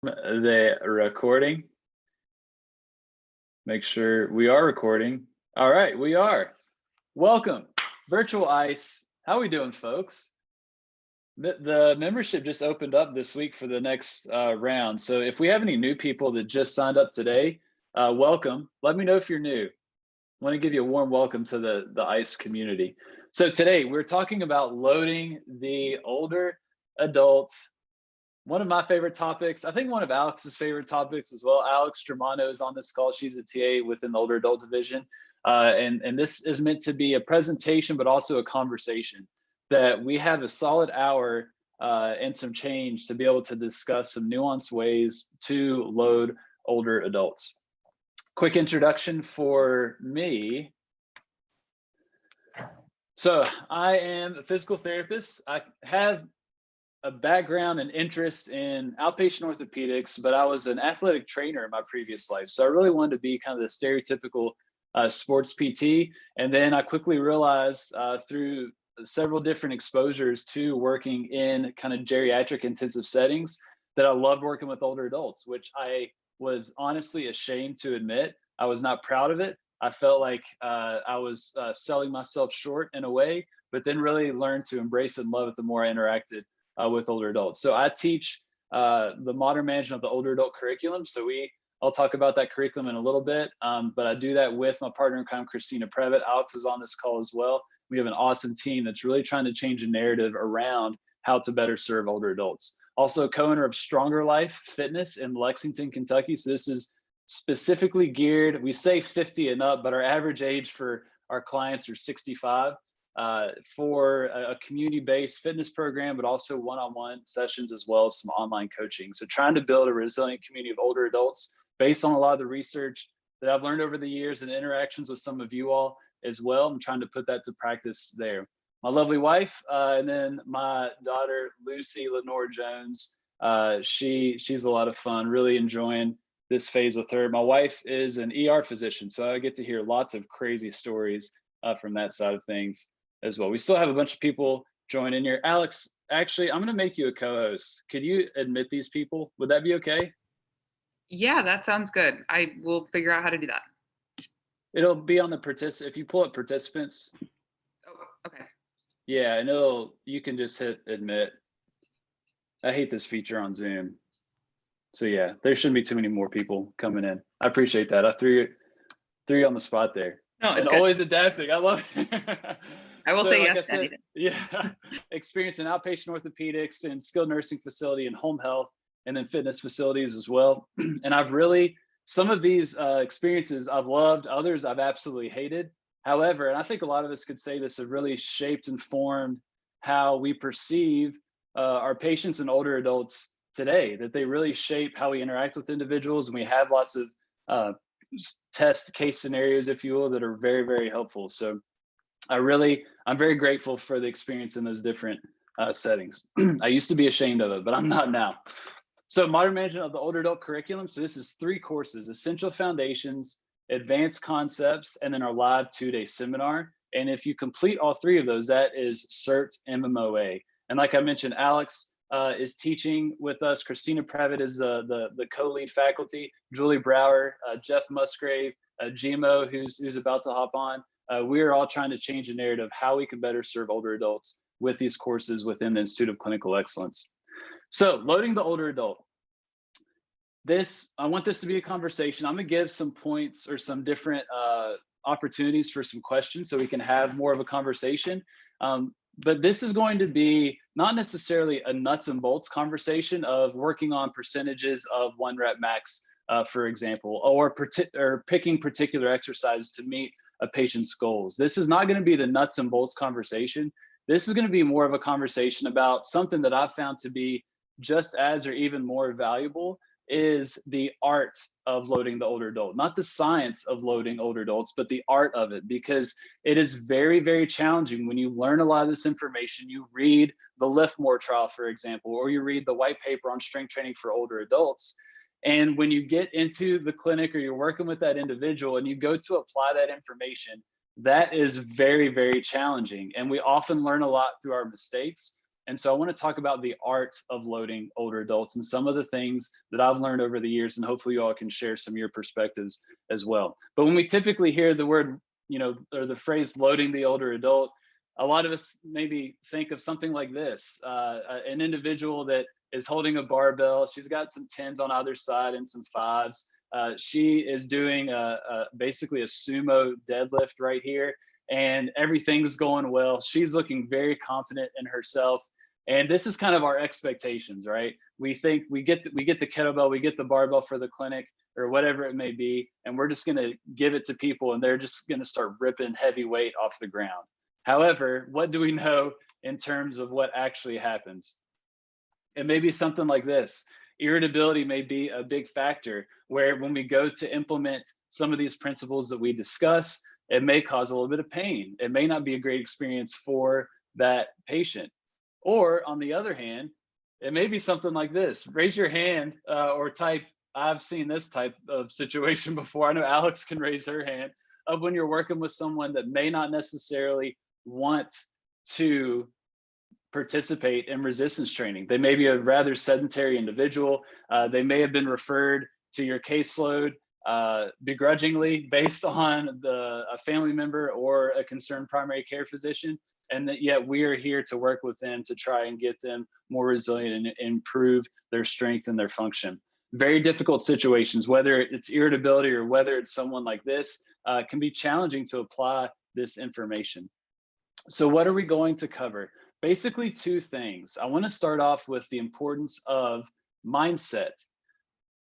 The recording. Make sure we are recording. All right, we are. Welcome, Virtual Ice. How are we doing, folks? The membership just opened up this week for the next round. So if we have any new people that just signed up today, welcome. Let me know if you're new. I want to give you a warm welcome to the ICE community. So today we're talking about loading the older adult. One of my favorite topics, I think one of Alex's favorite topics as well. Alex Germano is on this call. She's a TA within the older adult division. And this is meant to be a presentation, but also a conversation that we have a solid hour and some change to be able to discuss some nuanced ways to load older adults. Quick introduction for me. So I am a physical therapist. I have a background and interest in outpatient orthopedics, but I was an athletic trainer in my previous life. So I really wanted to be kind of the stereotypical sports PT. And then I quickly realized through several different exposures to working in kind of geriatric intensive settings that I loved working with older adults, which I was honestly ashamed to admit. I was not proud of it. I felt like I was selling myself short in a way, but then really learned to embrace and love it the more I interacted with older adults. So I teach the modern management of the older adult curriculum. So I'll talk about that curriculum in a little bit, but I do that with my partner in crime, Christina Previtt. Alex is on this call as well. We have an awesome team that's really trying to change a narrative around how to better serve older adults. Also co-owner of Stronger Life Fitness in Lexington, Kentucky. So this is specifically geared, we say 50 and up, but our average age for our clients are 65. For a community-based fitness program, but also one-on-one sessions as well as some online coaching. So trying to build a resilient community of older adults based on a lot of the research that I've learned over the years and interactions with some of you all as well. I'm trying to put that to practice there. My lovely wife, and then my daughter, Lucy Lenore Jones. She's a lot of fun, really enjoying this phase with her. My wife is an ER physician, so I get to hear lots of crazy stories from that side of things as well. We still have a bunch of people join in here. Alex, actually, I'm going to make you a co-host. Could you admit these people? Would that be okay? Yeah, that sounds good. I will figure out how to do that. It'll be on the if you pull up participants. Oh, okay. Yeah, and you can just hit admit. I hate this feature on Zoom. So yeah, there shouldn't be too many more people coming in. I appreciate that. I threw you on the spot there. No, it's and good. Always adapting. I love it. I will say yes. I said, yeah, experience in outpatient orthopedics and skilled nursing facility and home health, and then fitness facilities as well. And I've really, some of these experiences I've loved, others I've absolutely hated. However, and I think a lot of us could say this, have really shaped and formed how we perceive our patients and older adults today, that they really shape how we interact with individuals. And we have lots of test case scenarios, if you will, that are very, very helpful. So I'm very grateful for the experience in those different settings. I used to be ashamed of it, but I'm not now. So modern management of the older adult curriculum. So this is 3 courses: Essential Foundations, Advanced Concepts, and then our live 2-day seminar. And if you complete all 3 of those, that is CERT MMOA. And like I mentioned, Alex is teaching with us. Christina Previtt is the co-lead faculty. Julie Brower, Jeff Musgrave, Gmo, who's about to hop on. We're all trying to change the narrative how we can better serve older adults with these courses within the Institute of Clinical Excellence. So loading the older adult. I want this to be a conversation. I'm gonna give some points or some different opportunities for some questions so we can have more of a conversation. But this is going to be not necessarily a nuts and bolts conversation of working on percentages of 1 rep max, for example, or picking particular exercises to meet a patient's goals. This is not going to be the nuts and bolts conversation. This is going to be more of a conversation about something that I've found to be just as or even more valuable, is the art of loading the older adult, not the science of loading older adults, but the art of it, because it is very, very challenging when you learn a lot of this information. You read the Liftmore trial, for example, or you read the white paper on strength training for older adults. And when you get into the clinic or you're working with that individual and you go to apply that information, that is very, very challenging. And we often learn a lot through our mistakes. And so I want to talk about the art of loading older adults and some of the things that I've learned over the years, and hopefully you all can share some of your perspectives as well. But when we typically hear the word, or the phrase loading the older adult, a lot of us maybe think of something like this, an individual that is holding a barbell. She's got some 10s on either side and some 5s. She is doing basically a sumo deadlift right here, and everything's going well. She's looking very confident in herself. And this is kind of our expectations, right? We think we get the kettlebell, we get the barbell for the clinic or whatever it may be, and we're just going to give it to people, and they're just going to start ripping heavy weight off the ground. However, what do we know in terms of what actually happens? It may be something like this. Irritability may be a big factor, where when we go to implement some of these principles that we discuss, it may cause a little bit of pain. It may not be a great experience for that patient. Or on the other hand, it may be something like this. Raise your hand or type, I've seen this type of situation before. I know Alex can raise her hand, of when you're working with someone that may not necessarily want to participate in resistance training. They may be a rather sedentary individual. They may have been referred to your caseload begrudgingly based on a family member or a concerned primary care physician. And that yet we are here to work with them to try and get them more resilient and improve their strength and their function. Very difficult situations, whether it's irritability or whether it's someone like this, can be challenging to apply this information. So what are we going to cover? Basically two things. I want to start off with the importance of mindset,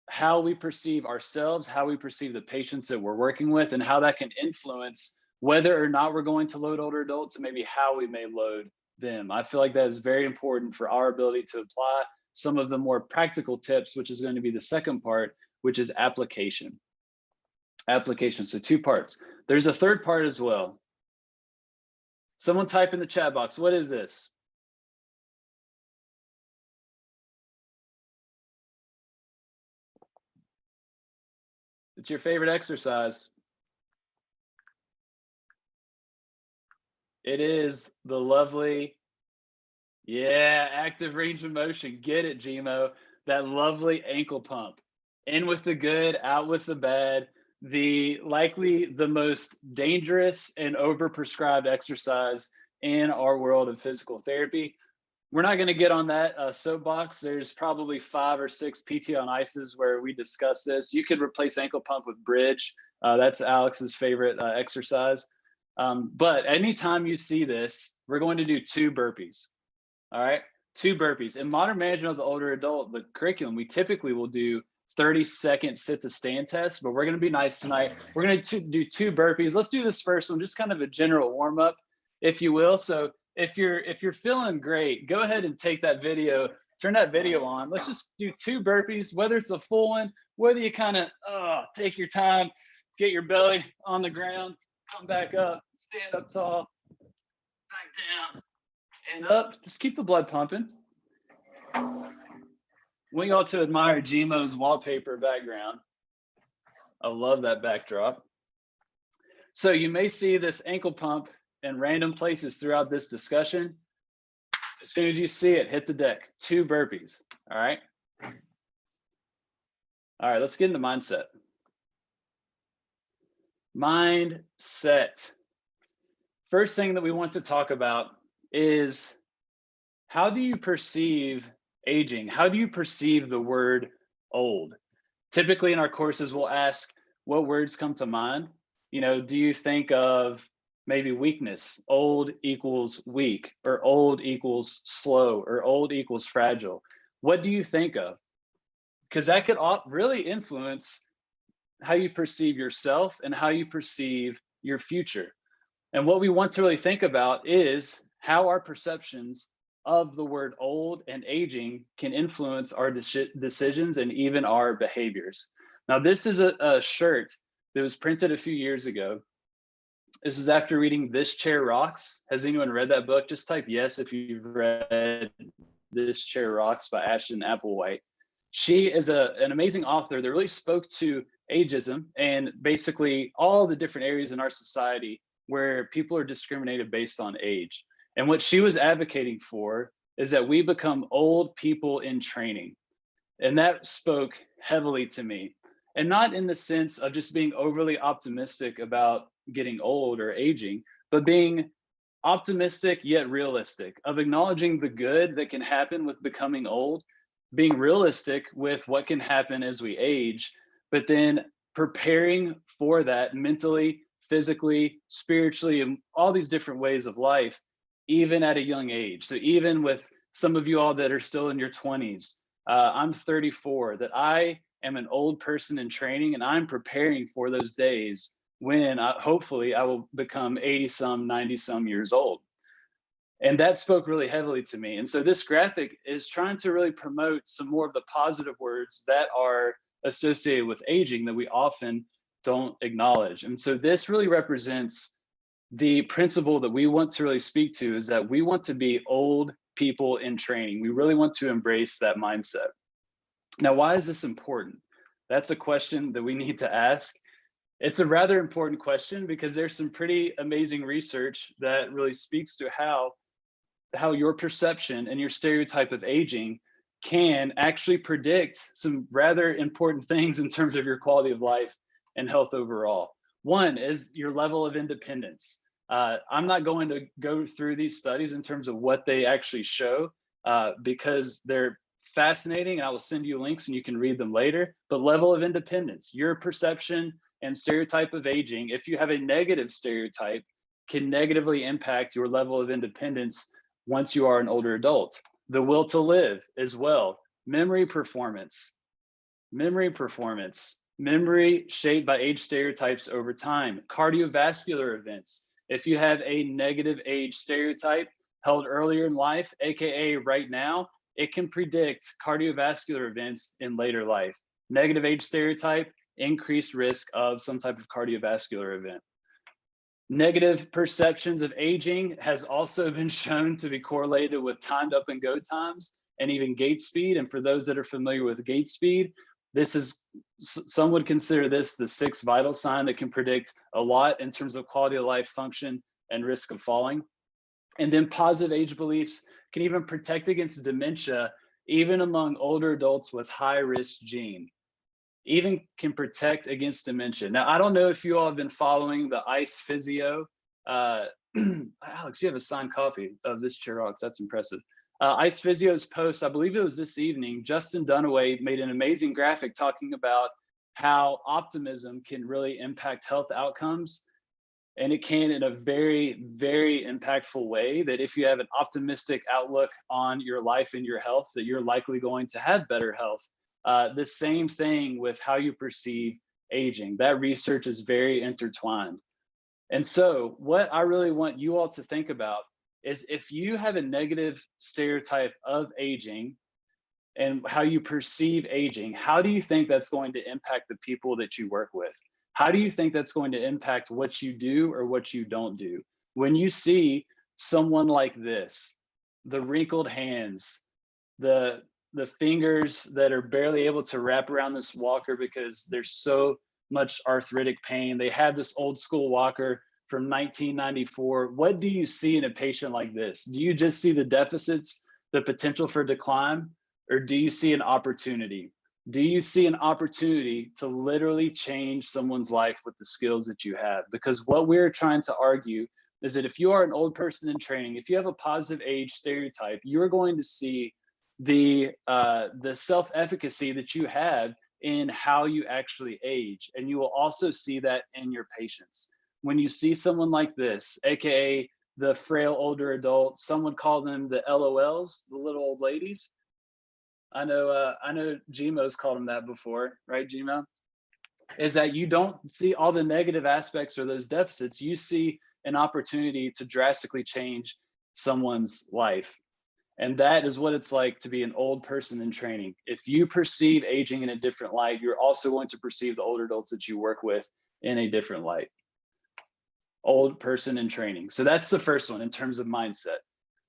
how we perceive ourselves, how we perceive the patients that we're working with, and how that can influence whether or not we're going to load older adults and maybe how we may load them. I feel like that is very important for our ability to apply some of the more practical tips, which is going to be the second part, which is application. Application, so two parts. There's a third part as well. Someone type in the chat box, what is this? It's your favorite exercise. It is the lovely, active range of motion. Get it, GMO. That lovely ankle pump. In with the good, out with the bad. Likely the most dangerous and overprescribed exercise in our world of physical therapy. We're not going to get on that soapbox. There's probably 5 or 6 PT on Ices where we discuss this. You could replace ankle pump with bridge. That's Alex's favorite exercise. But anytime you see this, we're going to do 2 burpees. All right, 2 burpees. In modern management of the older adult, the curriculum, we typically will do 30-second sit to stand test, but we're going to be nice tonight. We're going to do 2 burpees. Let's do this first one, just kind of a general warm up, if you will. So if you're feeling great, go ahead and take that video, turn that video on. Let's just do 2 burpees, whether it's a full one, whether you kind of take your time, get your belly on the ground, come back up, stand up tall, back down, and up. Just keep the blood pumping. We ought to admire GMO's wallpaper background. I love that backdrop. So you may see this ankle pump in random places throughout this discussion. As soon as you see it, hit the deck. 2 burpees. All right. All right, let's get into mindset. Mindset. First thing that we want to talk about is, how do you perceive aging? How do you perceive the word old? Typically in our courses, we'll ask, what words come to mind? Do you think of maybe weakness? Old equals weak, or old equals slow, or old equals fragile. What do you think of? Because that could really influence how you perceive yourself and how you perceive your future. And what we want to really think about is how our perceptions of the word old and aging can influence our decisions and even our behaviors. Now, this is a shirt that was printed a few years ago. This is after reading This Chair Rocks. Has anyone read that book? Just type yes if you've read This Chair Rocks by Ashton Applewhite. She is an amazing author that really spoke to ageism and basically all the different areas in our society where people are discriminated based on age. And what she was advocating for is that we become old people in training. And that spoke heavily to me. And not in the sense of just being overly optimistic about getting old or aging, but being optimistic yet realistic, of acknowledging the good that can happen with becoming old, being realistic with what can happen as we age, but then preparing for that mentally, physically, spiritually, and all these different ways of life, even at a young age. So even with some of you all that are still in your 20s, I'm 34, that I am an old person in training, and I'm preparing for those days when hopefully I will become 80 some, 90 some years old. And that spoke really heavily to me. And so this graphic is trying to really promote some more of the positive words that are associated with aging that we often don't acknowledge. And so this really represents the principle that we want to really speak to, is that we want to be old people in training. We really want to embrace that mindset. Now, why is this important? That's a question that we need to ask. It's a rather important question because there's some pretty amazing research that really speaks to how your perception and your stereotype of aging can actually predict some rather important things in terms of your quality of life and health overall. One is your level of independence. I'm not going to go through these studies in terms of what they actually show because they're fascinating, and I will send you links and you can read them later. But level of independence, your perception and stereotype of aging, if you have a negative stereotype, can negatively impact your level of independence once you are an older adult. The will to live as well. Memory performance, memory shaped by age stereotypes over time. Cardiovascular events. If you have a negative age stereotype held earlier in life, AKA right now, it can predict cardiovascular events in later life. Negative age stereotype, increased risk of some type of cardiovascular event. Negative perceptions of aging has also been shown to be correlated with timed up and go times and even gait speed. And for those that are familiar with gait speed, this is, some would consider this the sixth vital sign that can predict a lot in terms of quality of life, function, and risk of falling. And then positive age beliefs can even protect against dementia, even among older adults with high risk gene. Even can protect against dementia. Now, I don't know if you all have been following the ICE Physio. Alex, you have a signed copy of this Xerox. That's impressive. ICE Physio's post, I believe it was this evening, Justin Dunaway made an amazing graphic talking about how optimism can really impact health outcomes. And it can in a very, very impactful way, that if you have an optimistic outlook on your life and your health, that you're likely going to have better health. The same thing with how you perceive aging. That research is very intertwined. And so what I really want you all to think about is, if you have a negative stereotype of aging and how you perceive aging, how do you think that's going to impact the people that you work with? How do you think that's going to impact what you do or what you don't do? When you see someone like this, the wrinkled hands, the fingers that are barely able to wrap around this walker because there's so much arthritic pain. They have this old school walker from 1994. What do you see in a patient like this? Do you just see the deficits, the potential for decline, or do you see an opportunity? Do you see an opportunity to literally change someone's life with the skills that you have? Because what we're trying to argue is that if you are an old person in training, if you have a positive age stereotype, you're going to see the self-efficacy that you have in how you actually age. And you will also see that in your patients. When you see someone like this, AKA the frail older adult, some would call them the LOLs, the little old ladies. I know Gmo's called them that before, right, Gmo? Is that you don't see all the negative aspects or those deficits. You see an opportunity to drastically change someone's life. And that is what it's like to be an old person in training. If you perceive aging in a different light, you're also going to perceive the older adults that you work with in a different light. Old person in training. So that's the first one in terms of mindset.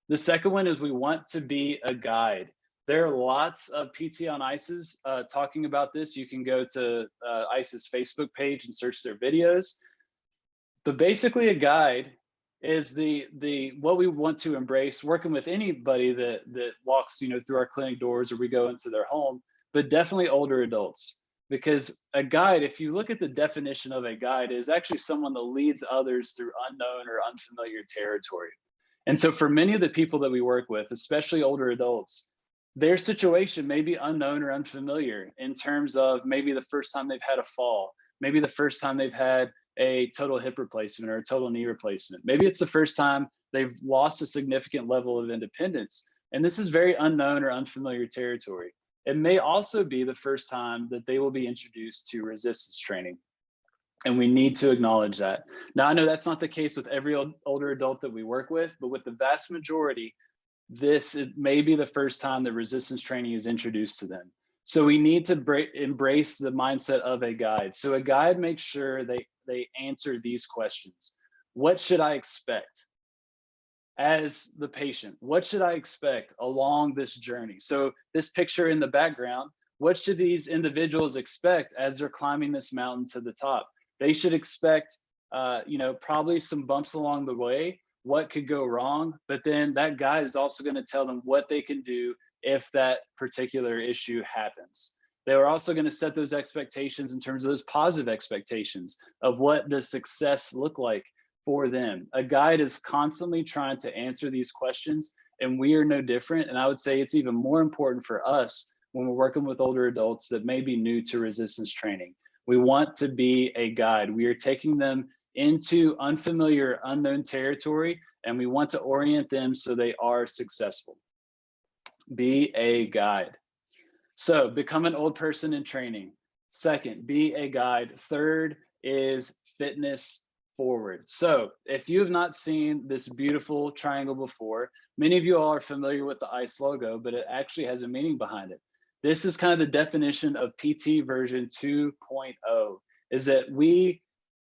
The second one is we want to be a guide. There are lots of PT on ICE's talking about this. You can go to ICE's Facebook page and search their videos. But basically a guide is the what we want to embrace working with anybody that walks, through our clinic doors or we go into their home, but definitely older adults. Because a guide, if you look at the definition of a guide, is actually someone that leads others through unknown or unfamiliar territory. And so for many of the people that we work with, especially older adults, their situation may be unknown or unfamiliar in terms of maybe the first time they've had a fall, maybe the first time they've had a total hip replacement or a total knee replacement. Maybe it's the first time they've lost a significant level of independence. And this is very unknown or unfamiliar territory. It may also be the first time that they will be introduced to resistance training. And we need to acknowledge that. Now, I know that's not the case with every older adult that we work with, but with the vast majority, it may be the first time that resistance training is introduced to them. So we need to embrace the mindset of a guide. So a guide makes sure they answer these questions. What should I expect as the patient? What should I expect along this journey? So this picture in the background, what should these individuals expect as they're climbing this mountain to the top? They should expect, probably some bumps along the way, what could go wrong, but then that guide is also going to tell them what they can do if that particular issue happens. They are also going to set those expectations in terms of those positive expectations of what does success look like for them. A guide is constantly trying to answer these questions, and we are no different. And I would say it's even more important for us when we're working with older adults that may be new to resistance training. We want to be a guide. We are taking them into unfamiliar, unknown territory, and we want to orient them so they are successful. Be a guide. So become an old person in training. Second, be a guide. Third is fitness forward. So if you have not seen this beautiful triangle before, many of you all are familiar with the ICE logo, but it actually has a meaning behind it. This is kind of the definition of PT version 2.0, is that we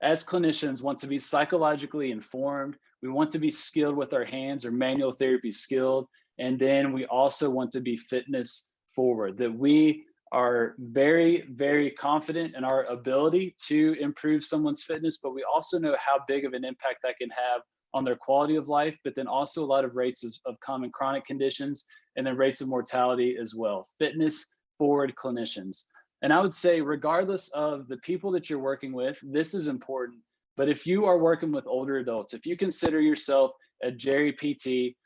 as clinicians want to be psychologically informed. We want to be skilled with our hands, or manual therapy skilled. And then we also want to be fitness forward, that we are very, very confident in our ability to improve someone's fitness, but we also know how big of an impact that can have on their quality of life, but then also a lot of rates of common chronic conditions, and then rates of mortality as well. Fitness forward clinicians. And I would say, regardless of the people that you're working with, this is important. But if you are working with older adults, if you consider yourself a Jerry PT,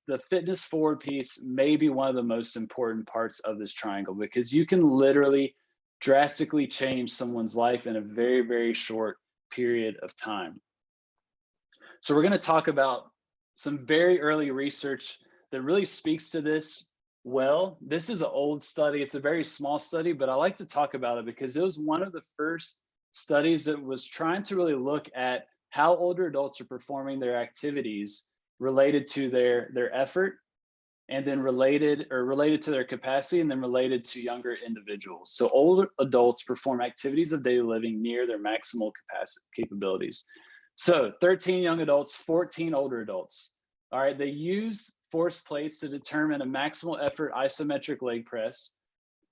the fitness forward piece may be one of the most important parts of this triangle, because you can literally drastically change someone's life in a very, very short period of time. So we're going to talk about some very early research that really speaks to this well. This is an old study. It's a very small study, but I like to talk about it because it was one of the first studies that was trying to really look at how older adults are performing their activities related to their effort, and then related to their capacity, and then related to younger individuals. So older adults perform activities of daily living near their maximal capabilities. So 13 young adults, 14 older adults. All right, they used force plates to determine a maximal effort isometric leg press.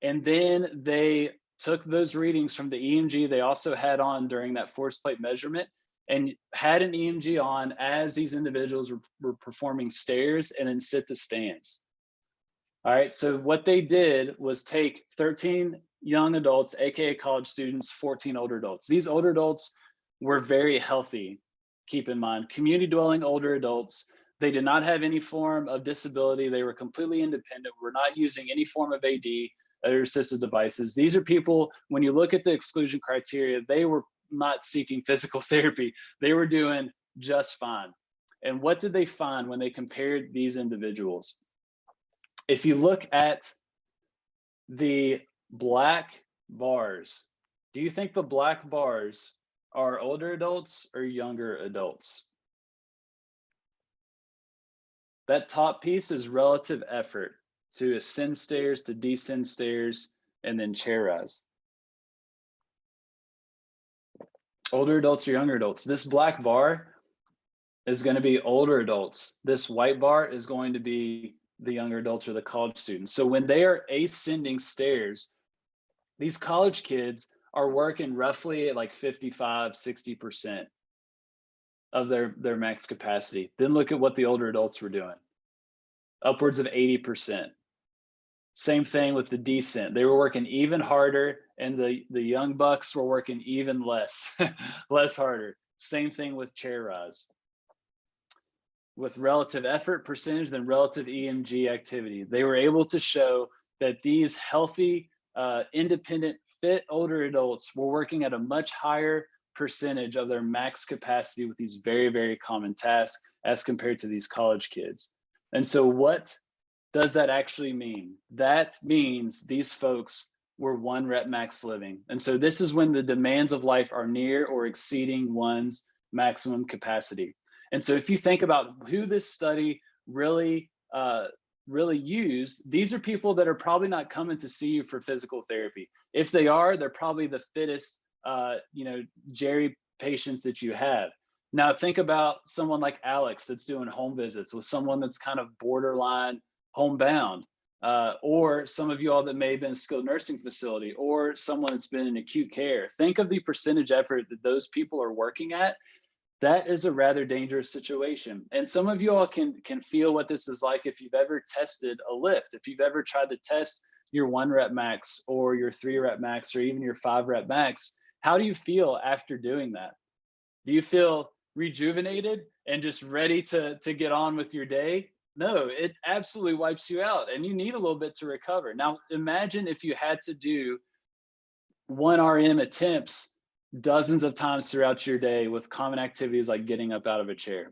And then they took those readings from the EMG they also had on during that force plate measurement, and had an EMG on as these individuals were performing stairs and then sit to stands. All right, so what they did was take 13 young adults, AKA college students, 14 older adults. These older adults were very healthy. Keep in mind, community dwelling older adults. They did not have any form of disability. They were completely independent. We're not using any form of AD, or assistive devices. These are people, when you look at the exclusion criteria, they were not seeking physical therapy. They were doing just fine. And what did they find when they compared these individuals? If you look at the black bars, do you think the black bars are older adults or younger adults? That top piece is relative effort to ascend stairs, to descend stairs, and then chair rise. Older adults or younger adults. This black bar is going to be older adults. This white bar is going to be the younger adults or the college students. So when they are ascending stairs, these college kids are working roughly at like 55, 60%. of their max capacity. Then look at what the older adults were doing, upwards of 80%. Same thing with the descent. They were working even harder, and the young bucks were working even less, less harder. Same thing with chair rise. With relative effort percentage than relative EMG activity. They were able to show that these healthy, independent, fit older adults were working at a much higher percentage of their max capacity with these very, very common tasks as compared to these college kids. And so what does that actually mean? That means these folks were 1 rep max living. And so this is when the demands of life are near or exceeding one's maximum capacity. And so if you think about who this study really used, these are people that are probably not coming to see you for physical therapy. If they are, they're probably the fittest, Jerry patients that you have. Now think about someone like Alex that's doing home visits with someone that's kind of borderline homebound, or some of you all that may have been in a skilled nursing facility, or someone that's been in acute care. Think of the percentage effort that those people are working at. That is a rather dangerous situation. And some of you all can feel what this is like if you've ever tested a lift, if you've ever tried to test your 1 rep max or your 3 rep max or even your 5 rep max. How do you feel after doing that? Do you feel rejuvenated and just ready to get on with your day? No, it absolutely wipes you out, and you need a little bit to recover. Now, imagine if you had to do 1 RM attempts dozens of times throughout your day with common activities like getting up out of a chair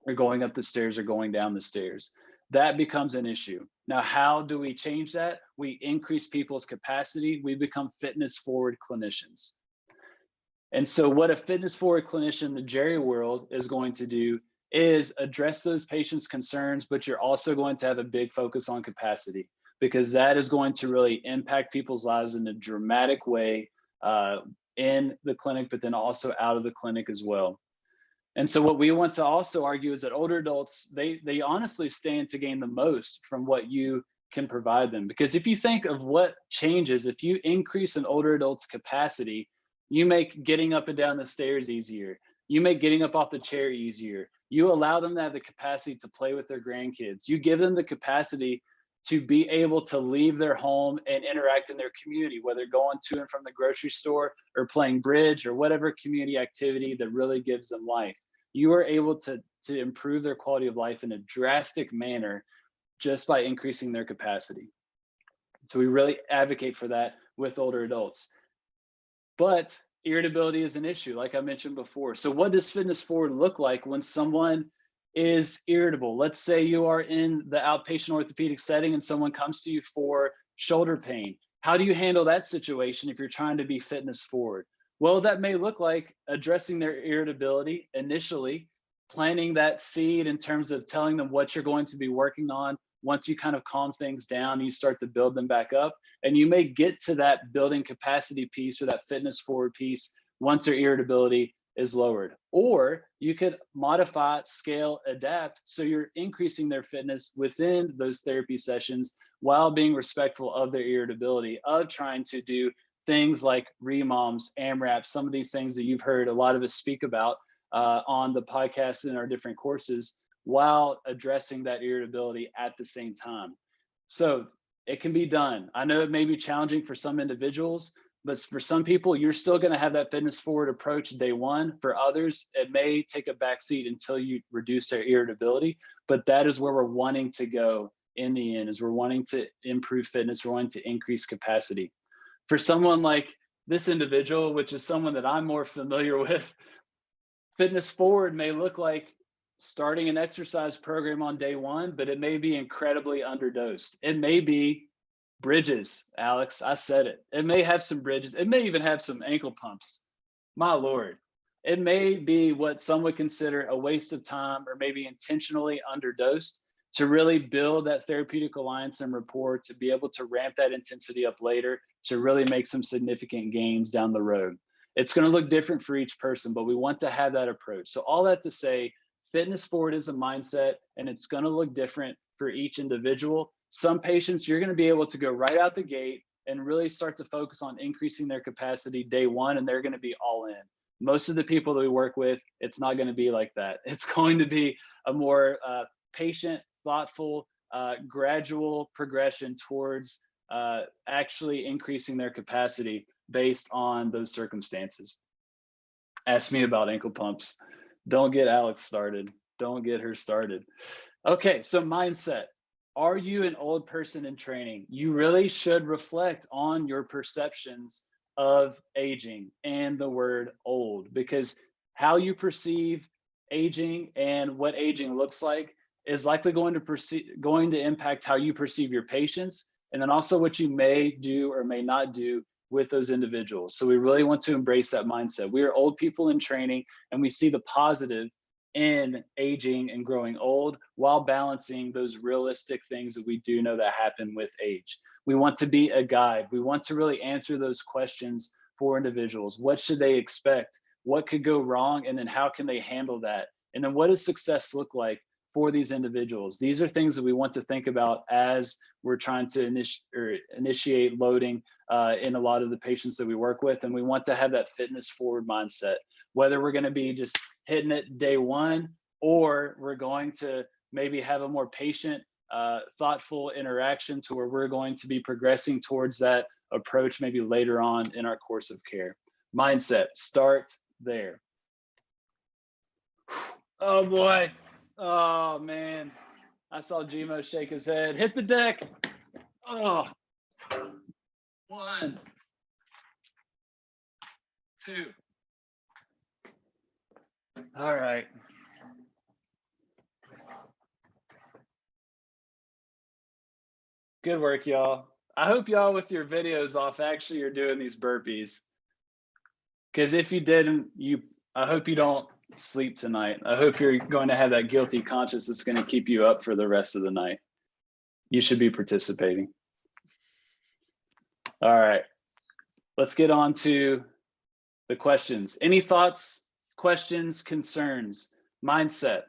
or going up the stairs or going down the stairs. That becomes an issue. Now, how do we change that? We increase people's capacity. We become fitness forward clinicians. And so what a fitness forward clinician in the Jerry world is going to do is address those patients' concerns, but you're also going to have a big focus on capacity, because that is going to really impact people's lives in a dramatic way, in the clinic, but then also out of the clinic as well. And so what we want to also argue is that older adults, they honestly stand to gain the most from what you can provide them. Because if you think of what changes, if you increase an older adult's capacity, you make getting up and down the stairs easier. You make getting up off the chair easier. You allow them to have the capacity to play with their grandkids. You give them the capacity to be able to leave their home and interact in their community, whether going to and from the grocery store or playing bridge or whatever community activity that really gives them life. You are able to improve their quality of life in a drastic manner just by increasing their capacity. So we really advocate for that with older adults. But irritability is an issue, like I mentioned before. So what does fitness forward look like when someone is irritable? Let's say you are in the outpatient orthopedic setting and someone comes to you for shoulder pain. How do you handle that situation if you're trying to be fitness forward? Well, that may look like addressing their irritability initially, planting that seed in terms of telling them what you're going to be working on. Once you kind of calm things down, you start to build them back up. And you may get to that building capacity piece or that fitness forward piece once their irritability is lowered. Or you could modify, scale, adapt, so you're increasing their fitness within those therapy sessions while being respectful of their irritability, of trying to do things like remoms, AMRAPs, some of these things that you've heard a lot of us speak about on the podcast and our different courses, while addressing that irritability at the same time. So it can be done. I know it may be challenging for some individuals, but for some people, you're still going to have that fitness forward approach day one. For others, it may take a backseat until you reduce their irritability, but that is where we're wanting to go in the end, is we're wanting to improve fitness, we're wanting to increase capacity. For someone like this individual, which is someone that I'm more familiar with, fitness forward may look like starting an exercise program on day one, but it may be incredibly underdosed. It may be bridges, Alex, I said it. It may have some bridges. It may even have some ankle pumps. My Lord. It may be what some would consider a waste of time, or maybe intentionally underdosed, to really build that therapeutic alliance and rapport, to be able to ramp that intensity up later, to really make some significant gains down the road. It's going to look different for each person, but we want to have that approach. So all that to say, fitness forward is a mindset, and it's going to look different for each individual. Some patients, you're going to be able to go right out the gate and really start to focus on increasing their capacity day one, and they're going to be all in. Most of the people that we work with, it's not going to be like that. It's going to be a more patient, thoughtful, gradual progression towards actually increasing their capacity based on those circumstances. Ask me about ankle pumps. Don't get Alex started. Don't get her started. Okay, so mindset. Are you an old person in training? You really should reflect on your perceptions of aging and the word old, because how you perceive aging and what aging looks like is likely going to impact how you perceive your patients, and then also what you may do or may not do with those individuals. So we really want to embrace that mindset. We are old people in training, and we see the positive in aging and growing old while balancing those realistic things that we do know that happen with age. We want to be a guide. We want to really answer those questions for individuals. What should they expect? What could go wrong? And then how can they handle that? And then what does success look like for these individuals? These are things that we want to think about as we're trying to initiate loading in a lot of the patients that we work with. And we want to have that fitness forward mindset, whether we're going to be just hitting it day one, or we're going to maybe have a more patient, thoughtful interaction to where we're going to be progressing towards that approach maybe later on in our course of care. Mindset, start there. Oh boy. Oh man. I saw Gmo shake his head. Hit the deck. Oh. 1, 2. All right. Good work, y'all. I hope y'all with your videos off actually are doing these burpees. Because if you didn't, I hope you don't sleep tonight. I hope you're going to have that guilty conscience that's going to keep you up for the rest of the night. You should be participating. All right. Let's get on to the questions. Any thoughts, questions, concerns, mindset?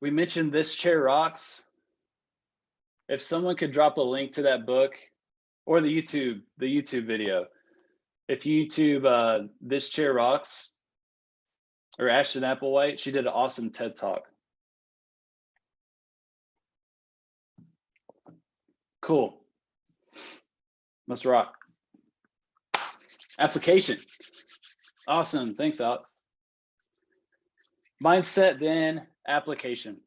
We mentioned This Chair Rocks. If someone could drop a link to that book or the YouTube video. If YouTube This Chair Rocks or Ashton Applewhite, she did an awesome TED Talk. Cool. Let's rock. Application. Awesome. Thanks, Alex. Mindset, then application.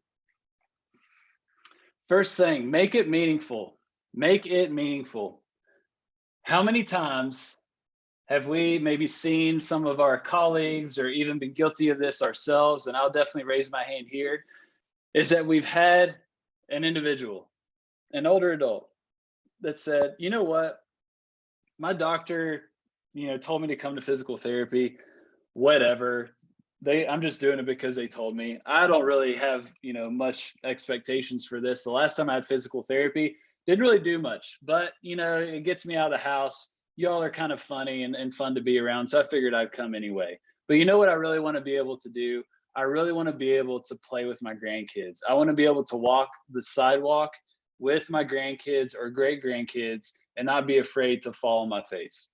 First thing, make it meaningful. Make it meaningful. How many times have we maybe seen some of our colleagues or even been guilty of this ourselves, and I'll definitely raise my hand here, is that we've had an individual, an older adult, that said, you know what, my doctor, told me to come to physical therapy, whatever. I'm just doing it because they told me. I don't really have, much expectations for this. The last time I had physical therapy, didn't really do much, but it gets me out of the house. Y'all are kind of funny and fun to be around. So I figured I'd come anyway. But you know what I really want to be able to do? I really want to be able to play with my grandkids. I want to be able to walk the sidewalk with my grandkids or great grandkids and not be afraid to fall on my face.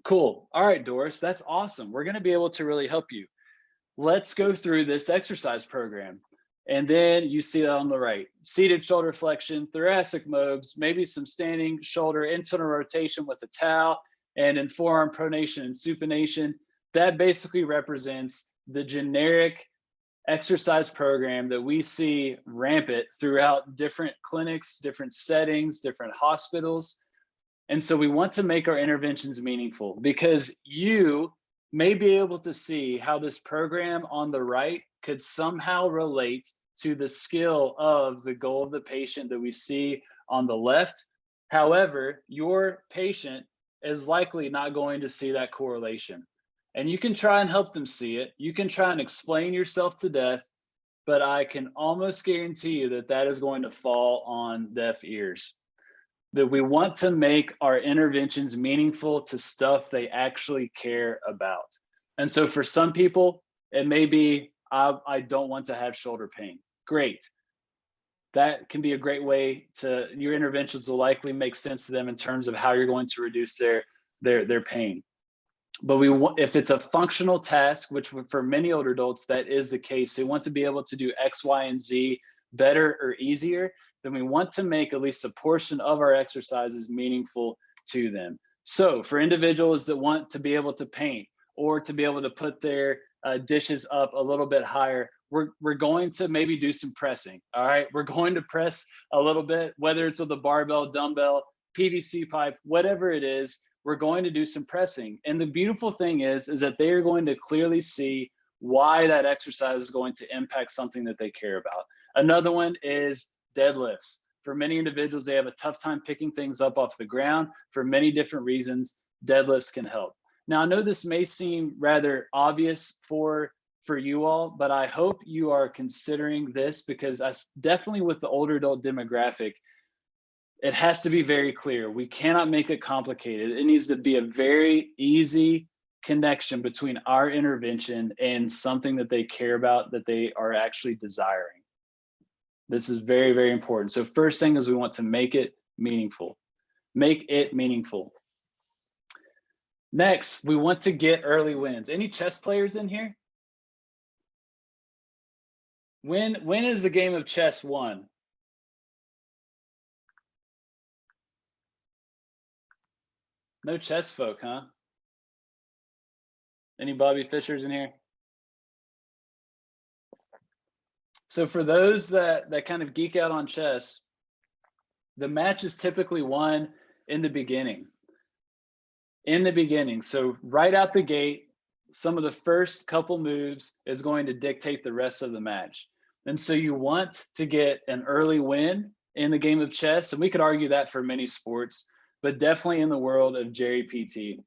Cool. All right, Doris, that's awesome. We're going to be able to really help you. Let's go through this exercise program. And then you see that on the right, seated shoulder flexion, thoracic mobs, maybe some standing shoulder internal rotation with a towel, and in forearm pronation and supination. That basically represents the generic exercise program that we see rampant throughout different clinics, different settings, different hospitals. And so we want to make our interventions meaningful, because you may be able to see how this program on the right could somehow relate to the skill of the goal of the patient that we see on the left. However, your patient is likely not going to see that correlation. And you can try and help them see it. You can try and explain yourself to death, but I can almost guarantee you that that is going to fall on deaf ears. That we want to make our interventions meaningful to stuff they actually care about. And so for some people, it may be, I don't want to have shoulder pain. Great. That can be a great way to, your interventions will likely make sense to them in terms of how you're going to reduce their pain. But if it's a functional task, which for many older adults, that is the case, they want to be able to do X, Y, and Z better or easier, then we want to make at least a portion of our exercises meaningful to them. So for individuals that want to be able to paint or to be able to put their dishes up a little bit higher, we're going to maybe do some pressing. All right, we're going to press a little bit, whether it's with a barbell, dumbbell, PVC pipe, whatever it is, we're going to do some pressing. And the beautiful thing is that they are going to clearly see why that exercise is going to impact something that they care about. Another one is deadlifts. For many individuals, they have a tough time picking things up off the ground for many different reasons. Deadlifts can help. Now, I know this may seem rather obvious for you all, but I hope you are considering this, because definitely with the older adult demographic, it has to be very clear. We cannot make it complicated. It needs to be a very easy connection between our intervention and something that they care about, that they are actually desiring. This is very, very important. So first thing is we want to make it meaningful. Make it meaningful. Next, we want to get early wins. Any chess players in here? When is the game of chess won? No chess folk, huh? Any Bobby Fishers in here? So for those that kind of geek out on chess, the match is typically won in the beginning. In the beginning. So right out the gate, some of the first couple moves is going to dictate the rest of the match. And so you want to get an early win in the game of chess. And we could argue that for many sports, but definitely in the world of Jerry PT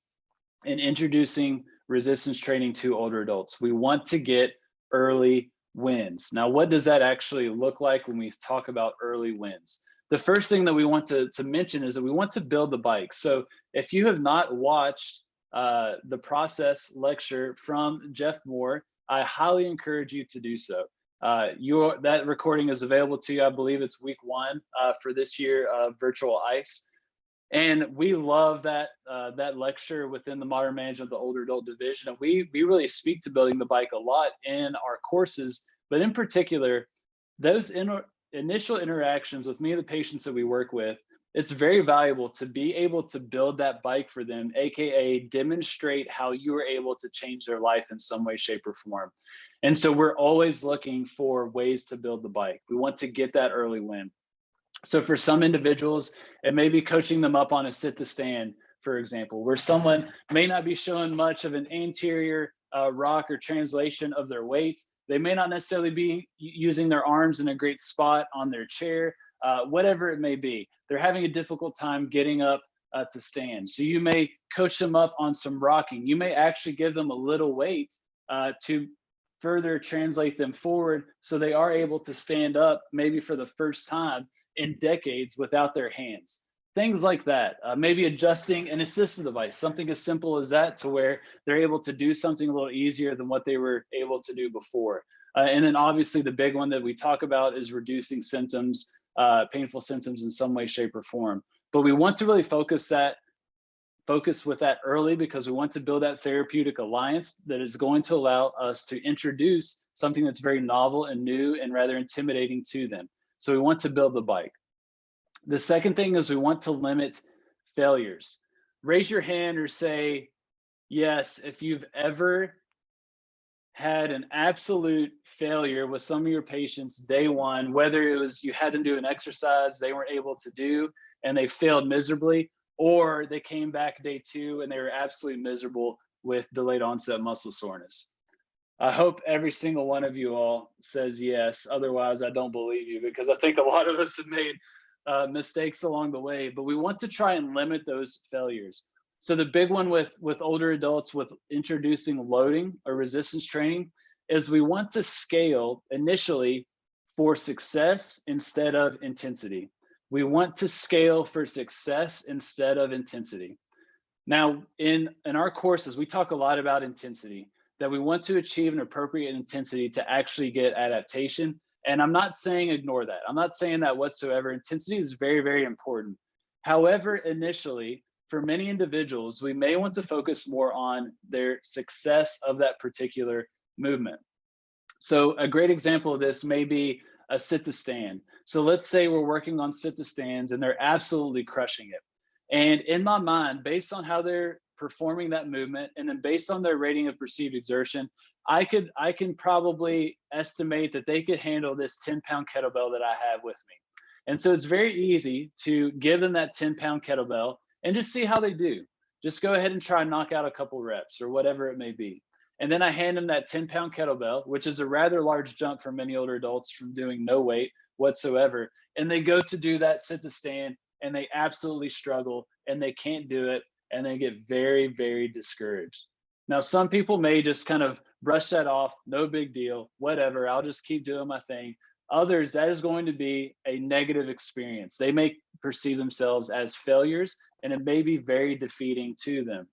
and introducing resistance training to older adults. We want to get early wins. Now, what does that actually look like when we talk about early wins? The first thing that we want to mention is that we want to build the bike. So if you have not watched the process lecture from Jeff Moore, I highly encourage you to do so. That recording is available to you. I believe it's week 1 for this year of Virtual Ice. And we love that lecture within the Modern Management of the Older Adult Division. And we really speak to building the bike a lot in our courses, but in particular, those initial interactions with many of the patients that we work with, it's very valuable to be able to build that bike for them, AKA demonstrate how you are able to change their life in some way, shape, or form. And so we're always looking for ways to build the bike. We want to get that early win. So for some individuals, it may be coaching them up on a sit to stand, for example, where someone may not be showing much of an anterior rock or translation of their weight. They may not necessarily be using their arms in a great spot on their chair, whatever it may be. They're having a difficult time getting up to stand. So you may coach them up on some rocking. You may actually give them a little weight to further translate them forward so they are able to stand up maybe for the first time in decades without their hands. Things like that. Maybe adjusting an assistive device, something as simple as that, to where they're able to do something a little easier than what they were able to do before. And then obviously the big one that we talk about is reducing symptoms, painful symptoms in some way, shape, or form. But we want to really focus with that early, because we want to build that therapeutic alliance that is going to allow us to introduce something that's very novel and new and rather intimidating to them. So we want to build the bike. The second thing is we want to limit failures. Raise your hand or say yes if you've ever had an absolute failure with some of your patients day one, whether it was you had them do an exercise they weren't able to do and they failed miserably, or they came back day 2 and they were absolutely miserable with delayed onset muscle soreness. I hope every single one of you all says yes. Otherwise, I don't believe you, because I think a lot of us have made mistakes along the way, but we want to try and limit those failures. So the big one with older adults with introducing loading or resistance training is we want to scale initially for success instead of intensity. We want to scale for success instead of intensity. Now, in our courses, we talk a lot about intensity, that we want to achieve an appropriate intensity to actually get adaptation. And I'm not saying ignore that. I'm not saying that whatsoever. Intensity is very, very important. However, initially, for many individuals, we may want to focus more on their success of that particular movement. So a great example of this may be a sit to stand. So let's say we're working on sit to stands and they're absolutely crushing it. And in my mind, based on how they're performing that movement and then based on their rating of perceived exertion, I can probably estimate that they could handle this 10-pound kettlebell that I have with me. And so it's very easy to give them that 10-pound kettlebell and just see how they do. Just go ahead and try and knock out a couple reps or whatever it may be. And then I hand them that 10-pound kettlebell, which is a rather large jump for many older adults from doing no weight whatsoever. And they go to do that sit to stand and they absolutely struggle and they can't do it and they get very, very discouraged. Now, some people may just kind of brush that off, no big deal, whatever, I'll just keep doing my thing. Others, that is going to be a negative experience. They may perceive themselves as failures and it may be very defeating to them.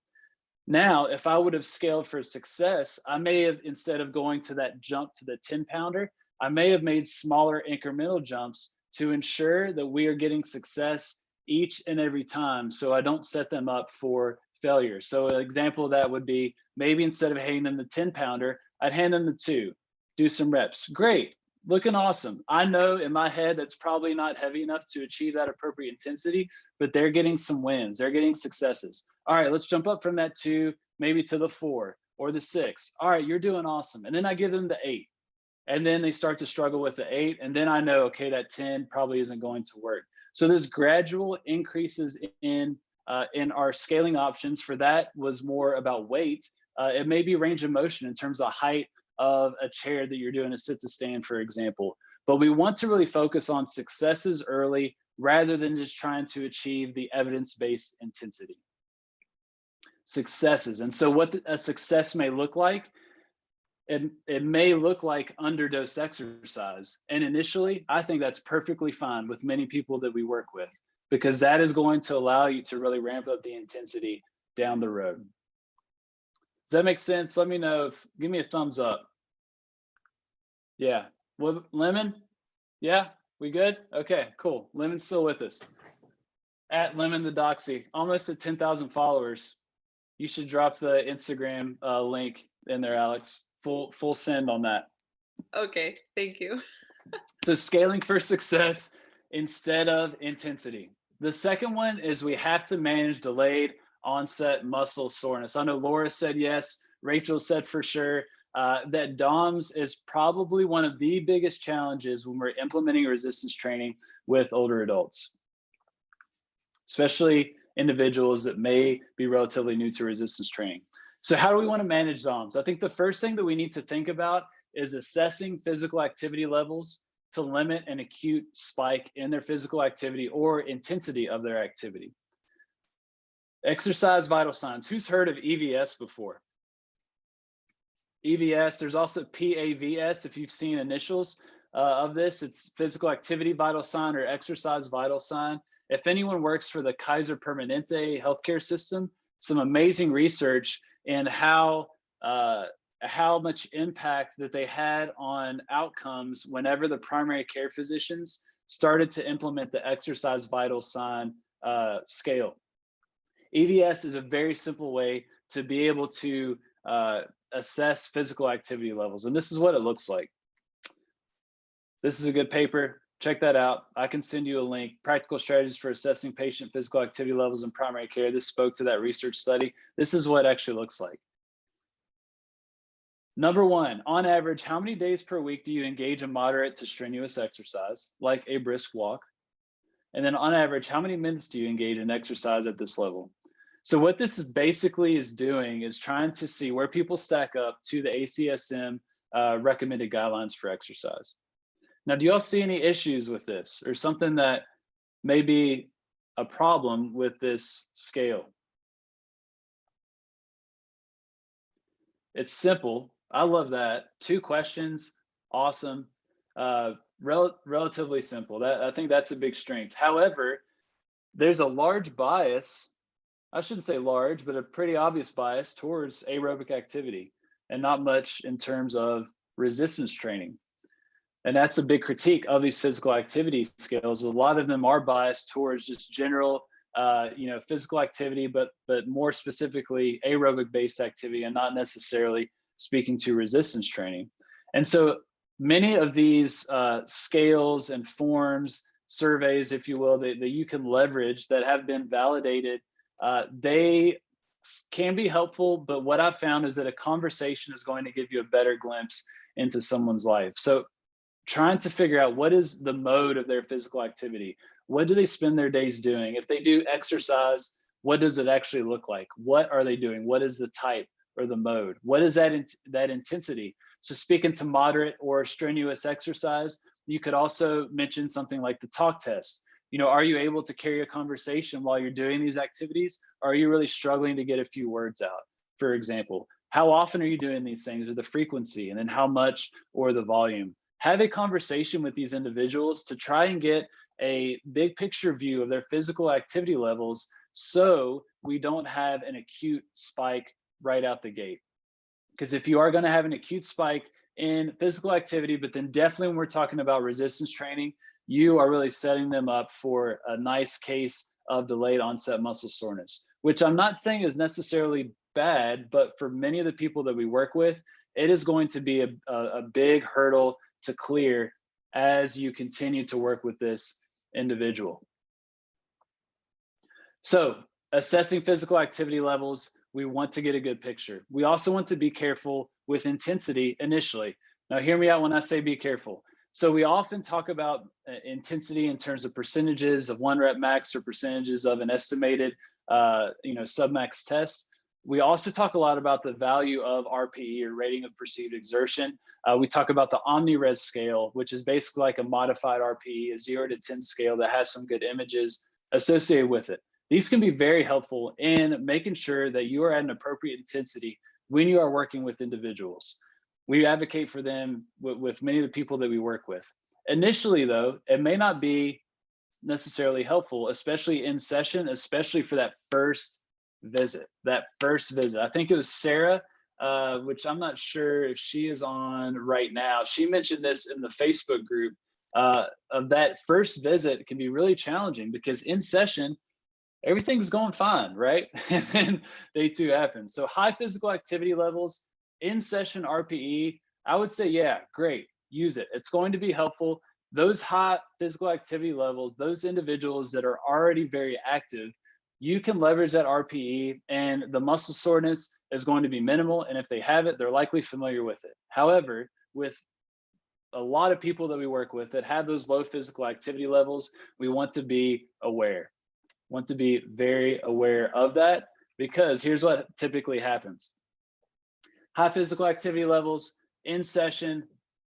Now, if I would have scaled for success, I may have, instead of going to that jump to the 10-pounder, I may have made smaller incremental jumps to ensure that we are getting success each and every time so I don't set them up for failure. So an example of that would be maybe instead of handing them the 10-pounder, I'd hand them the 2, do some reps. Great, looking awesome. I know in my head that's probably not heavy enough to achieve that appropriate intensity, but they're getting some wins, they're getting successes. All right, let's jump up from that 2, maybe to the 4 or the 6. All right, you're doing awesome. And then I give them the 8. And then they start to struggle with the 8. And then I know, okay, that 10 probably isn't going to work. So there's gradual increases in our scaling options. For that was more about weight. It may be range of motion in terms of height of a chair that you're doing a sit to stand, for example. But we want to really focus on successes early rather than just trying to achieve the evidence-based intensity. Successes. And so what a success may look like, it may look like underdose exercise. And initially, I think that's perfectly fine with many people that we work with, because that is going to allow you to really ramp up the intensity down the road. Does that make sense? Let me know. Give me a thumbs up. Yeah. What, Lemon? Yeah, we good? Okay, cool. Lemon's still with us. At Lemon the Doxy, almost at 10,000 followers. You should drop the Instagram link in there, Alex. Full send on that. Okay, thank you. So scaling for success instead of intensity. The second one is we have to manage delayed onset muscle soreness. I know Laura said yes, Rachel said for sure. That DOMS is probably one of the biggest challenges when we're implementing resistance training with older adults, especially individuals that may be relatively new to resistance training. So how do we want to manage DOMS? I think the first thing that we need to think about is assessing physical activity levels to limit an acute spike in their physical activity or intensity of their activity. Exercise vital signs. Who's heard of EVS before? EVS, there's also PAVS if you've seen initials of this. It's physical activity vital sign or exercise vital sign. If anyone works for the Kaiser Permanente healthcare system, some amazing research in how much impact that they had on outcomes whenever the primary care physicians started to implement the exercise vital sign scale. EVS is a very simple way to be able to assess physical activity levels. And this is what it looks like. This is a good paper. Check that out. I can send you a link. Practical Strategies for Assessing Patient Physical Activity Levels in Primary Care. This spoke to that research study. This is what it actually looks like. Number one, on average, how many days per week do you engage in moderate to strenuous exercise, like a brisk walk? And then on average, how many minutes do you engage in exercise at this level? So what this is basically doing is trying to see where people stack up to the ACSM recommended guidelines for exercise. Now, do y'all see any issues with this or something that may be a problem with this scale? It's simple. I love that. 2 questions, awesome. Relatively simple. I think that's a big strength. However, there's a large bias, I shouldn't say large, but a pretty obvious bias towards aerobic activity and not much in terms of resistance training. And that's a big critique of these physical activity scales. A lot of them are biased towards just general physical activity, but more specifically aerobic based activity, and not necessarily speaking to resistance training. And so many of these scales and forms, surveys, if you will, that you can leverage that have been validated, they can be helpful, but what I've found is that a conversation is going to give you a better glimpse into someone's life. So trying to figure out what is the mode of their physical activity. What do they spend their days doing? If they do exercise, what does it actually look like? What are they doing? What is the type or the mode? What is that intensity? So speaking to moderate or strenuous exercise, you could also mention something like the talk test. Are you able to carry a conversation while you're doing these activities? Or are you really struggling to get a few words out, for example? How often are you doing these things, or the frequency, and then how much or the volume? Have a conversation with these individuals to try and get a big picture view of their physical activity levels, so we don't have an acute spike right out the gate. Because if you are going to have an acute spike in physical activity, but then definitely when we're talking about resistance training, you are really setting them up for a nice case of delayed onset muscle soreness, which I'm not saying is necessarily bad, but for many of the people that we work with, it is going to be a big hurdle to clear as you continue to work with this individual. So assessing physical activity levels, we want to get a good picture. We also want to be careful with intensity initially. Now, hear me out when I say be careful. So we often talk about intensity in terms of percentages of 1 rep max or percentages of an estimated submax test. We also talk a lot about the value of RPE, or rating of perceived exertion. We talk about the OmniRes scale, which is basically like a modified RPE, a 0 to 10 scale that has some good images associated with it. These can be very helpful in making sure that you are at an appropriate intensity when you are working with individuals. We advocate for them with many of the people that we work with. Initially, though, it may not be necessarily helpful, especially in session, especially for that first visit. I think it was Sarah, which I'm not sure if she is on right now. She mentioned this in the Facebook group of that first visit can be really challenging, because in session, everything's going fine, right? And then day 2 happens. So high physical activity levels, in session RPE, I would say, yeah, great, use it. It's going to be helpful. Those high physical activity levels, those individuals that are already very active, you can leverage that RPE, and the muscle soreness is going to be minimal. And if they have it, they're likely familiar with it. However, with a lot of people that we work with that have those low physical activity levels, we want to be aware. Want to be very aware of that, because here's what typically happens. High physical activity levels in session,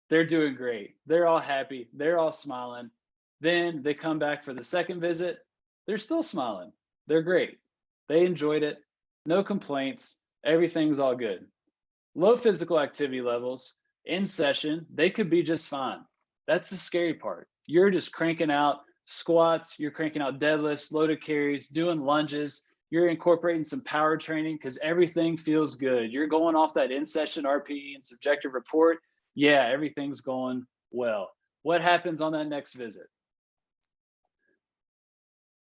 they're doing great. They're all happy. They're all smiling. Then they come back for the second visit. They're still smiling. They're great. They enjoyed it. No complaints. Everything's all good. Low physical activity levels in session, they could be just fine. That's the scary part. You're just cranking out squats, you're cranking out deadlifts, loaded carries, doing lunges, you're incorporating some power training because everything feels good. You're going off that in-session RPE and subjective report. Yeah, everything's going well. What happens on that next visit?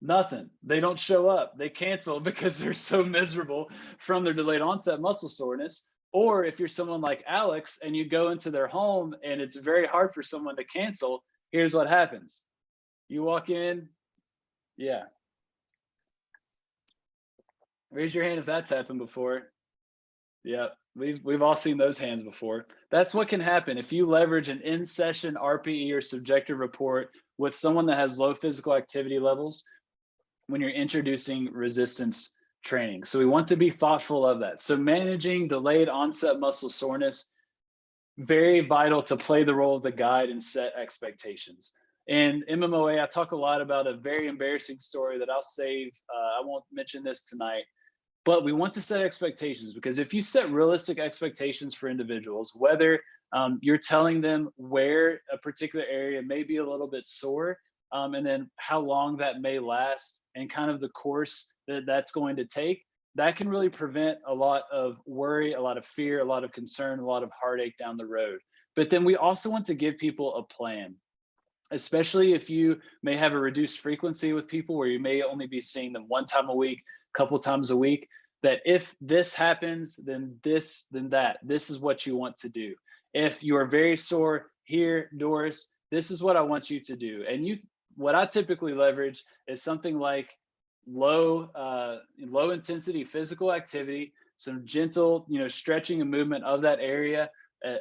Nothing. They don't show up. They cancel because they're so miserable from their delayed onset muscle soreness. Or if you're someone like Alex and you go into their home and it's very hard for someone to cancel, here's what happens. You walk in, yeah. Raise your hand if that's happened before. Yeah, we've all seen those hands before. That's what can happen if you leverage an in-session RPE or subjective report with someone that has low physical activity levels when you're introducing resistance training. So we want to be thoughtful of that. So managing delayed onset muscle soreness, very vital to play the role of the guide and set expectations. In MMOA, I talk a lot about a very embarrassing story that I'll save. I won't mention this tonight, but we want to set expectations, because if you set realistic expectations for individuals, whether you're telling them where a particular area may be a little bit sore, and then how long that may last, and kind of the course that that's going to take, that can really prevent a lot of worry, a lot of fear, a lot of concern, a lot of heartache down the road. But then we also want to give people a plan. especially if you may have a reduced frequency with people where you may only be seeing them one time a week, couple times a week, that if this happens, then this, then that, this is what you want to do. If you are very sore here, Doris, this is what I want you to do. And what I typically leverage is something like low intensity physical activity, some gentle, stretching and movement of that area.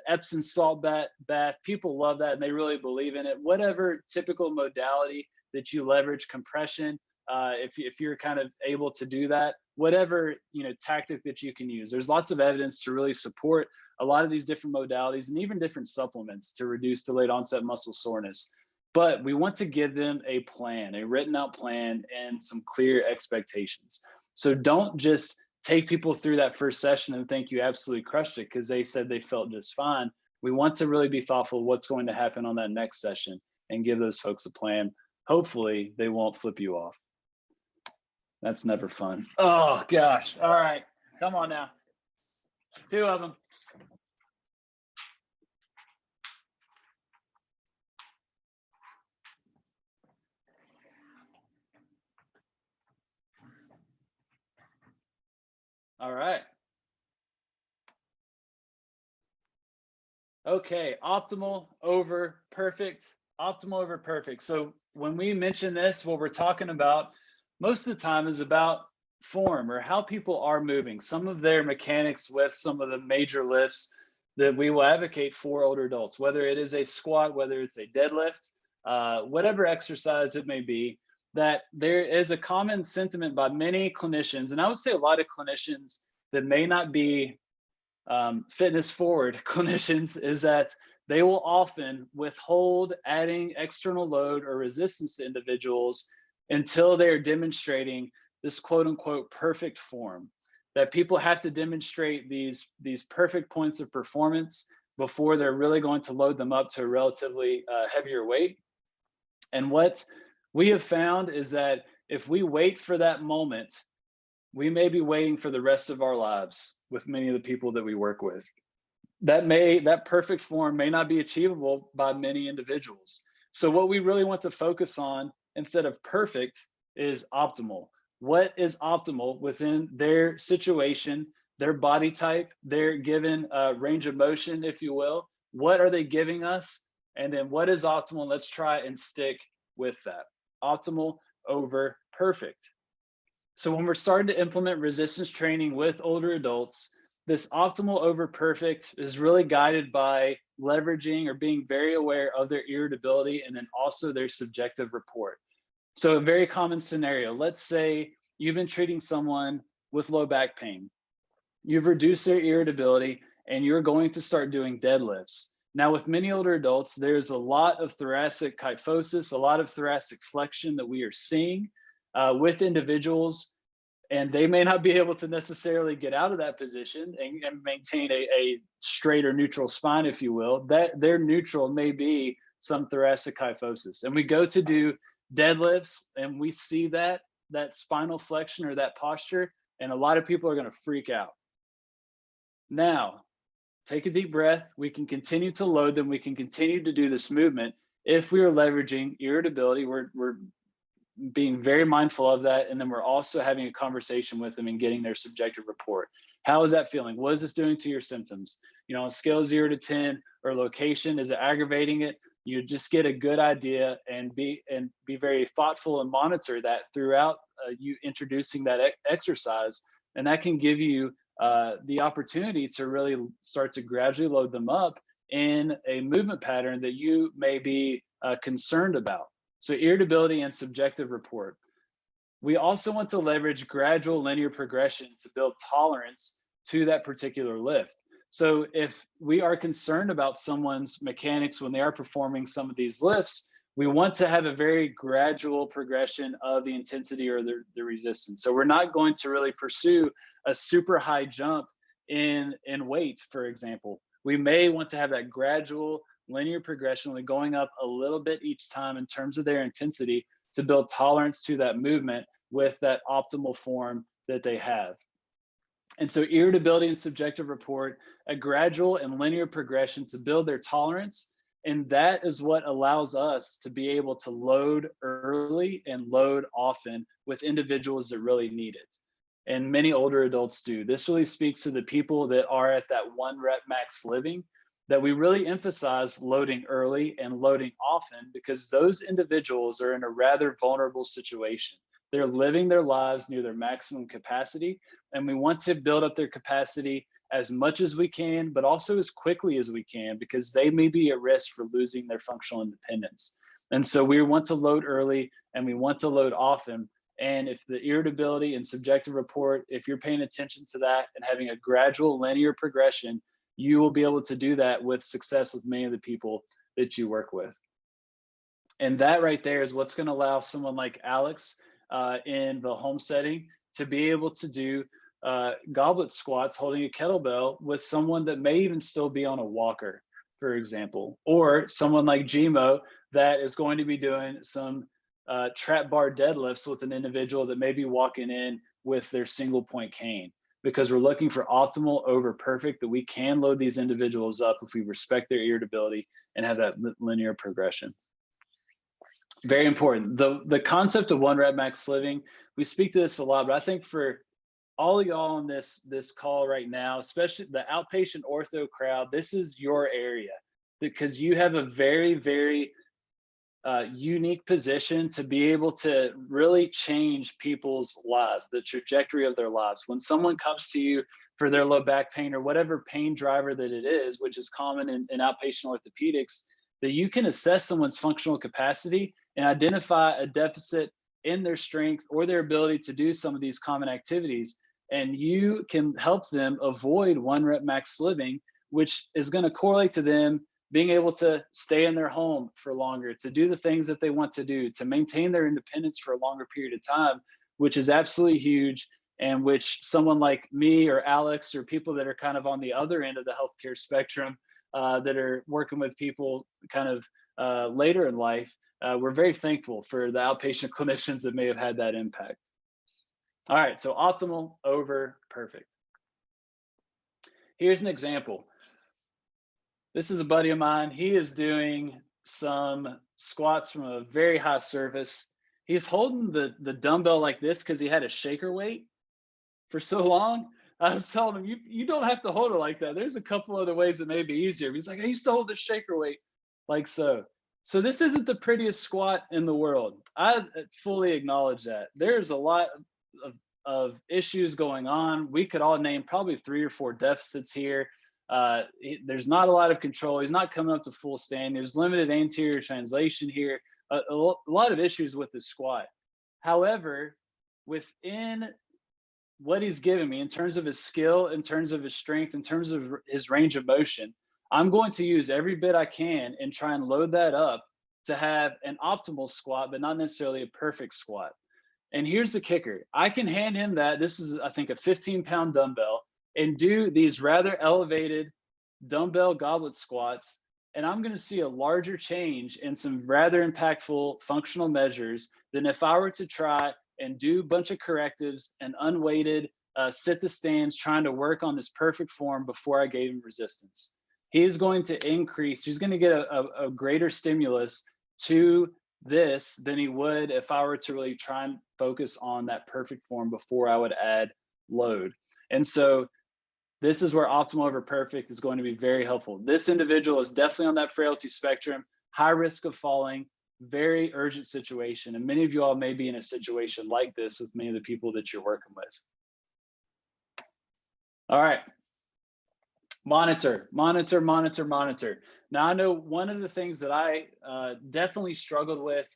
Epsom salt bath. People love that and they really believe in it. Whatever typical modality that you leverage, compression, if you're kind of able to do that, whatever tactic that you can use. There's lots of evidence to really support a lot of these different modalities and even different supplements to reduce delayed onset muscle soreness. But we want to give them a plan, a written out plan, and some clear expectations. So don't just take people through that first session and think you absolutely crushed it because they said they felt just fine. We want to really be thoughtful of what's going to happen on that next session and give those folks a plan. Hopefully they won't flip you off. That's never fun. Oh gosh. All right, come on now. 2 of them. All right. Okay, optimal over perfect, optimal over perfect. So when we mention this, what we're talking about most of the time is about form or how people are moving, some of their mechanics with some of the major lifts that we will advocate for older adults, whether it is a squat, whether it's a deadlift, whatever exercise it may be, that there is a common sentiment by many clinicians, and I would say a lot of clinicians that may not be fitness forward clinicians, is that they will often withhold adding external load or resistance to individuals until they're demonstrating this quote unquote perfect form, that people have to demonstrate these perfect points of performance before they're really going to load them up to a relatively heavier weight. And what we have found is that if we wait for that moment, we may be waiting for the rest of our lives with many of the people that we work with. That perfect form may not be achievable by many individuals. So what we really want to focus on instead of perfect is optimal. What is optimal within their situation, their body type, their given range of motion, if you will? What are they giving us? And then what is optimal? Let's try and stick with that. Optimal over perfect. So when we're starting to implement resistance training with older adults, this optimal over perfect is really guided by leveraging or being very aware of their irritability and then also their subjective report. So a very common scenario, let's say you've been treating someone with low back pain. You've reduced their irritability and you're going to start doing deadlifts. Now with many older adults, there's a lot of thoracic kyphosis, a lot of thoracic flexion that we are seeing with individuals, and they may not be able to necessarily get out of that position and maintain a straight or neutral spine, if you will. That their neutral may be some thoracic kyphosis. And we go to do deadlifts and we see that spinal flexion or that posture, and a lot of people are going to freak out. Now, take a deep breath. We can continue to load them. We can continue to do this movement. If we are leveraging irritability, we're being very mindful of that. And then we're also having a conversation with them and getting their subjective report. How is that feeling? What is this doing to your symptoms? On a scale of 0 to 10 or location, is it aggravating it? You just get a good idea and be very thoughtful and monitor that throughout you introducing that exercise. And that can give you the opportunity to really start to gradually load them up in a movement pattern that you may be concerned about. So irritability and subjective report. We also want to leverage gradual linear progression to build tolerance to that particular lift. So if we are concerned about someone's mechanics when they are performing some of these lifts, we want to have a very gradual progression of the intensity or the resistance. So we're not going to really pursue a super high jump in weight, for example. We may want to have that gradual linear progression, only going up a little bit each time in terms of their intensity to build tolerance to that movement with that optimal form that they have. And so irritability and subjective report, a gradual and linear progression to build their tolerance And that is what allows us to be able to load early and load often with individuals that really need it. And many older adults do. This really speaks to the people that are at that 1 rep max living, that we really emphasize loading early and loading often, because those individuals are in a rather vulnerable situation. They're living their lives near their maximum capacity, and we want to build up their capacity as much as we can, but also as quickly as we can, because they may be at risk for losing their functional independence. And so we want to load early and we want to load often. And if the irritability and subjective report, if you're paying attention to that and having a gradual linear progression, you will be able to do that with success with many of the people that you work with. And that right there is what's going to allow someone like Alex in the home setting to be able to do goblet squats holding a kettlebell with someone that may even still be on a walker, for example, or someone like Gmo that is going to be doing some trap bar deadlifts with an individual that may be walking in with their single point cane, because we're looking for optimal over perfect, that we can load these individuals up if we respect their irritability and have that linear progression. Very important. The concept of 1 rep max living, we speak to this a lot, but I think for all of y'all on this call right now, especially the outpatient ortho crowd, this is your area, because you have a very, very unique position to be able to really change people's lives, the trajectory of their lives. When someone comes to you for their low back pain or whatever pain driver that it is, which is common in outpatient orthopedics, that you can assess someone's functional capacity and identify a deficit in their strength or their ability to do some of these common activities. And you can help them avoid 1 rep max living, which is going to correlate to them being able to stay in their home for longer, to do the things that they want to do, to maintain their independence for a longer period of time, which is absolutely huge. And which someone like me or Alex or people that are kind of on the other end of the healthcare spectrum that are working with people kind of later in life, we're very thankful for the outpatient clinicians that may have had that impact. All right, so optimal over perfect. Here's an example. This is a buddy of mine. He is doing some squats from a very high surface. He's holding the dumbbell like this because he had a shaker weight for so long. I was telling him, you don't have to hold it like that. There's a couple other ways that may be easier. He's like, I used to hold the shaker weight like so. So this isn't the prettiest squat in the world. I fully acknowledge that. There's a lot of issues going on. We could all name probably 3 or 4 deficits here. There's not a lot of control. He's not coming up to full stand. There's limited anterior translation here. A lot of issues with the squat. However, within what he's given me in terms of his skill, in terms of his strength, in terms of his range of motion, I'm going to use every bit I can and try and load that up to have an optimal squat, but not necessarily a perfect squat. And here's the kicker. I can hand him that. This is, I think, a 15-pound dumbbell, and do these rather elevated dumbbell goblet squats. And I'm going to see a larger change in some rather impactful functional measures than if I were to try and do a bunch of correctives and unweighted sit to stands trying to work on this perfect form before I gave him resistance. He's going to increase, he's going to get a greater stimulus to this than he would if I were to really try and focus on that perfect form before I would add load. And so this is where optimal over perfect is going to be very helpful. This individual is definitely on that frailty spectrum, high risk of falling, very urgent situation. And many of you all may be in a situation like this with many of the people that you're working with. All right. Monitor, monitor, monitor, monitor. Now, I know one of the things that I definitely struggled with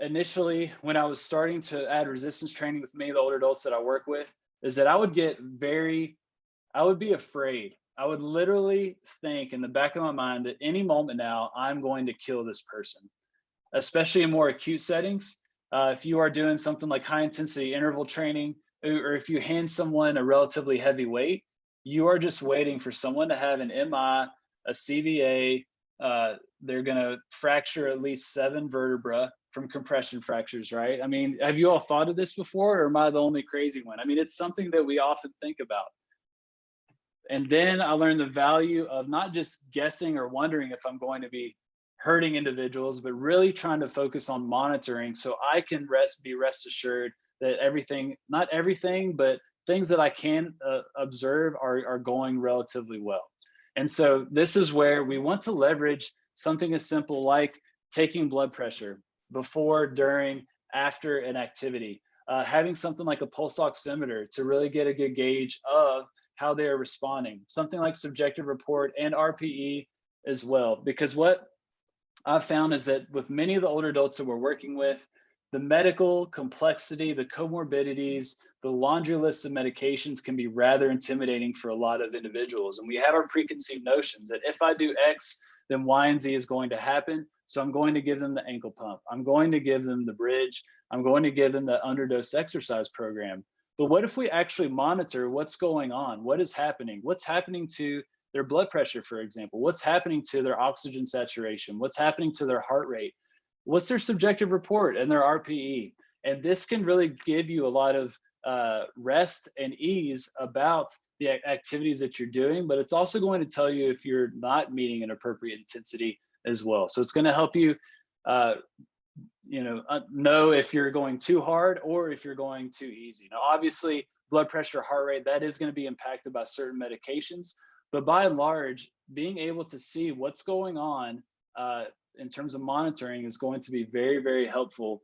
initially when I was starting to add resistance training with many of the older adults that I work with is that I would be afraid. I would literally think in the back of my mind that any moment now, I'm going to kill this person, especially in more acute settings. If you are doing something like high intensity interval training, or if you hand someone a relatively heavy weight, you are just waiting for someone to have an MI, a CVA. They're going to fracture at least 7 vertebrae from compression fractures, right? I mean, have you all thought of this before, or am I the only crazy one? I mean, it's something that we often think about. And then I learned the value of not just guessing or wondering if I'm going to be hurting individuals, but really trying to focus on monitoring so I can be rest assured that everything, not everything, but things that I can observe are going relatively well. And so this is where we want to leverage something as simple like taking blood pressure before, during, after an activity, having something like a pulse oximeter to really get a good gauge of how they are responding, something like subjective report and RPE as well. Because what I've found is that with many of the older adults that we're working with, the medical complexity, the comorbidities, the laundry list of medications can be rather intimidating for a lot of individuals. And we have our preconceived notions that if I do X, then Y and Z is going to happen. So I'm going to give them the ankle pump. I'm going to give them the bridge. I'm going to give them the underdose exercise program. But what if we actually monitor what's going on? What is happening? What's happening to their blood pressure, for example? What's happening to their oxygen saturation? What's happening to their heart rate? What's their subjective report and their RPE? And this can really give you a lot of rest and ease about the activities that you're doing, but it's also going to tell you if you're not meeting an appropriate intensity as well. So it's going to help you know if you're going too hard or if you're going too easy. Now, obviously, blood pressure, heart rate, that is going to be impacted by certain medications, but by and large, being able to see what's going on in terms of monitoring is going to be very, very helpful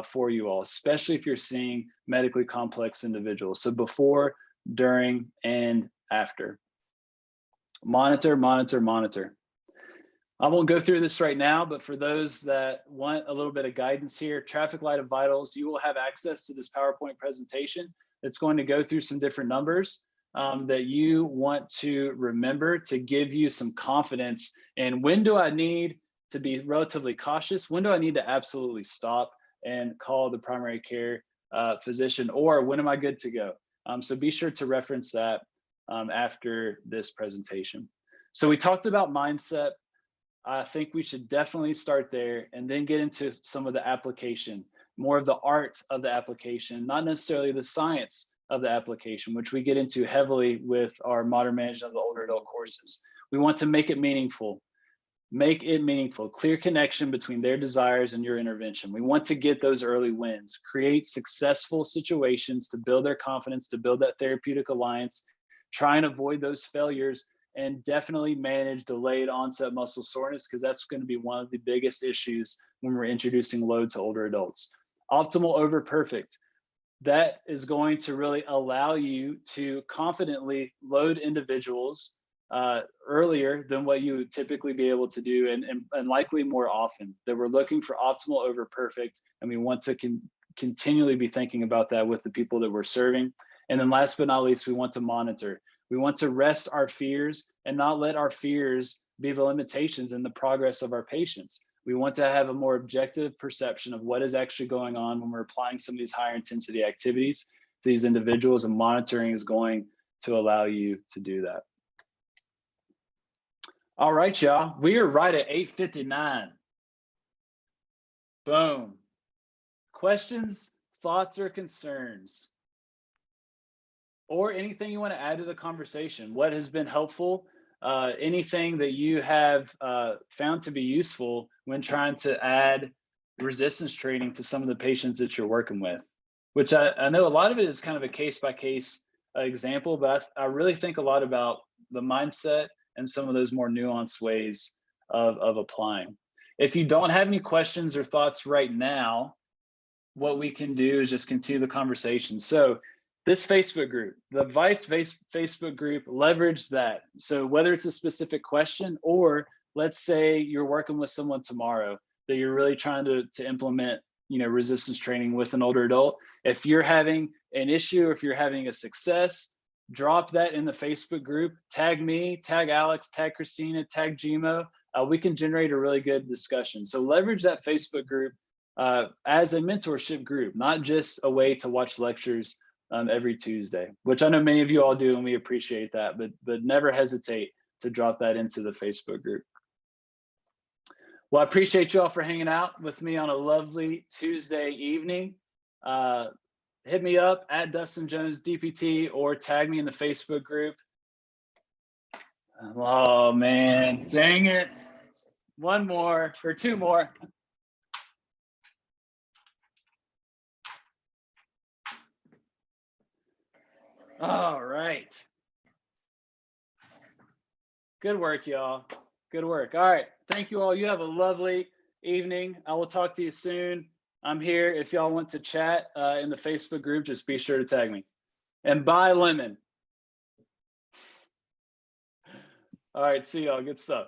for you all, especially if you're seeing medically complex individuals. So before, during, and after. Monitor, monitor, monitor. I won't go through this right now, but for those that want a little bit of guidance here, traffic light of vitals, you will have access to this PowerPoint presentation. It's going to go through some different numbers that you want to remember to give you some confidence. And when do I need to be relatively cautious? When do I need to absolutely stop and call the primary care physician? Or when am I good to go? So be sure to reference that after this presentation. So we talked about mindset. I think we should definitely start there and then get into some of the application, more of the art of the application, not necessarily the science of the application, which we get into heavily with our modern management of the older adult courses. We want to make it meaningful, clear connection between their desires and your intervention. We want to get those early wins, create successful situations to build their confidence, to build that therapeutic alliance, try and avoid those failures, and definitely manage delayed onset muscle soreness, because that's going to be one of the biggest issues when we're introducing load to older adults. Optimal over perfect. That is going to really allow you to confidently load individuals earlier than what you would typically be able to do, and likely more often. That we're looking for optimal over perfect, and we want to continually be thinking about that with the people that we're serving. And then last but not least, we want to monitor. We want to rest our fears and not let our fears be the limitations in the progress of our patients. We want to have a more objective perception of what is actually going on when we're applying some of these higher intensity activities to these individuals, and monitoring is going to allow you to do that. All right, y'all, we are right at 8:59. Boom. Questions, thoughts, or concerns? Or anything you want to add to the conversation? What has been helpful? Anything that you have found to be useful when trying to add resistance training to some of the patients that you're working with? Which I know a lot of it is kind of a case-by-case example, but I really think a lot about the mindset and some of those more nuanced ways of applying. If you don't have any questions or thoughts right now, what we can do is just continue the conversation. So this Facebook group, the Vice Facebook group, leverage that. So whether it's a specific question, or let's say you're working with someone tomorrow that you're really trying to implement, resistance training with an older adult. If you're having an issue, if you're having a success, drop that in the Facebook group. Tag me, tag Alex, tag Christina, tag Gmo. We can generate a really good discussion. So leverage that Facebook group as a mentorship group, not just a way to watch lectures every Tuesday, which I know many of you all do, and we appreciate that, but never hesitate to drop that into the Facebook group. Well, I appreciate you all for hanging out with me on a lovely Tuesday evening. Hit me up at Dustin Jones DPT or tag me in the Facebook group. Oh man, dang it. One more for two more. All right. Good work, y'all. Good work. All right. Thank you all. You have a lovely evening. I will talk to you soon. I'm here. If y'all want to chat in the Facebook group, just be sure to tag me. And buy lemon. All right. See y'all. Good stuff.